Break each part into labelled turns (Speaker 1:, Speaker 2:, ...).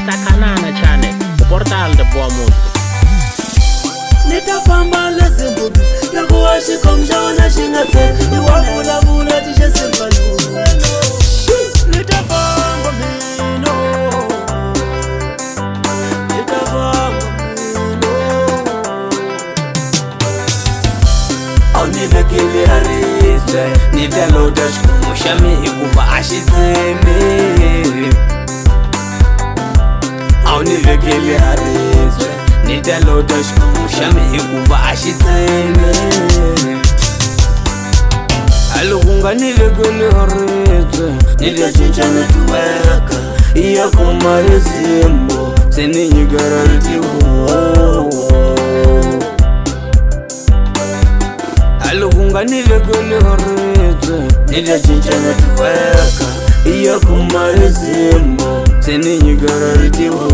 Speaker 1: Mr. Kanana Channel, portal de Boamoud.
Speaker 2: Nitafamba lazima ya kuwashi komjona shingate iwavula vula tishe simpalu nitafamba mino
Speaker 3: Aunivekele arizwe nitalodash mushami ikuva ashitseme Aunivekele arizwe nitalodash mushami ikuva ashitseme Alukunga nivekele arizwe nitachinchana tuweka iya kumarizimbo seninyigararitiwo Alukunga nivekele arizwe nitachinchana tuweka iya kumarizimbo seninyigararitiwo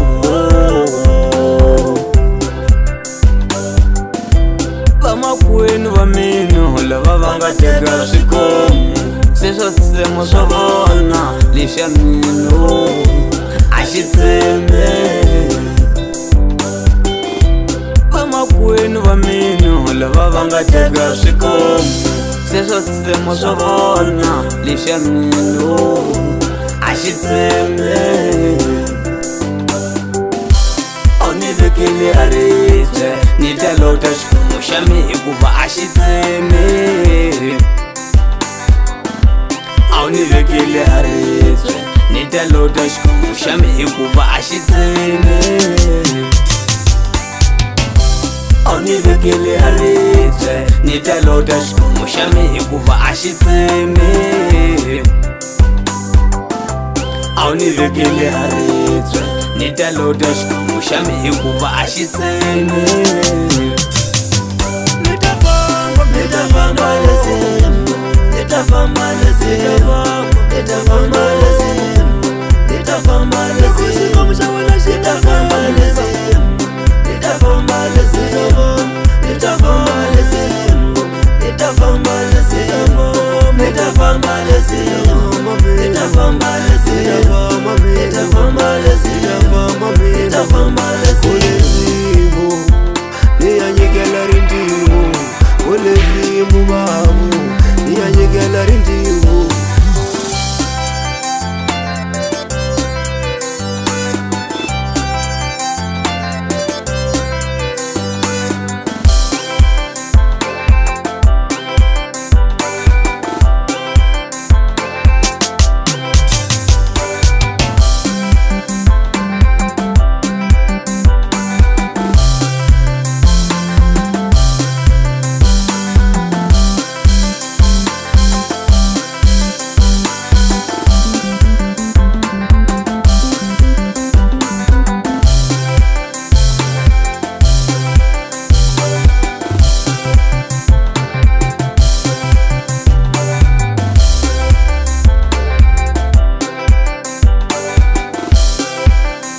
Speaker 3: Vamakwenu vamino lava vangateka swikomu Seswa tsemo swa vona leswa mino axitseme Vamakwenu vamino lava vangateka swikomu Seswa tsemo swa vona leswa mino axitseme Aunivekele arizwe nitalota xikomu xa mi hikuva a xi tseme Aunivekele arizwe nitalota xikomu xa mi hikuva a xi tseme Aunivekele arizwe nitalota xikomu xa mi hikuva a xi tseme Aunivekele arizwe nitaloda xikomu xa mi hikuva a xi tseme
Speaker 2: nitafamba lazima nitafamba lazima nitafamba lazima nitafamba lazima komjona nitafamba lazima nitafamba lazima nitafamba lazima nitafamba lazima nitafamba lazima nitafamba lazima nitafamba lazima nitafamba lazima niyanyekela rindimu ulezimu babu niyanyekela rindimu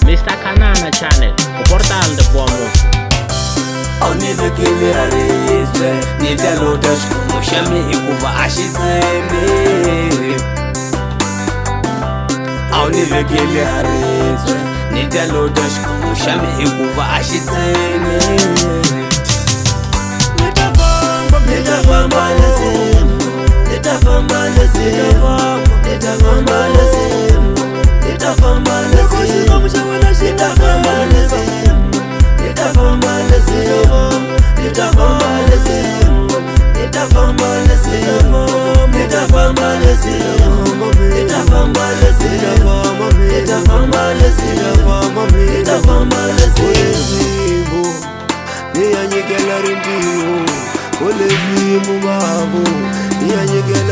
Speaker 1: Mr. Kanana Channel, portal de Boamoud.
Speaker 3: Aunivekele arizwe nitalota xikomu xa mi hikuva a xi tseme Aunivekele arizwe nitalota xikomu xa mi hikuva a xi tseme
Speaker 2: nitafamba lazima nitafamba lazima nitafamba lazima nitafamba lazima nitafamba lazima nitafamba lazima nitafamba lazima nitafamba lazima nitafamba lazima nitafamba lazima nitafamba lazima nitafamba lazima niyanyekela rindimu ulezimu babu niyanyekela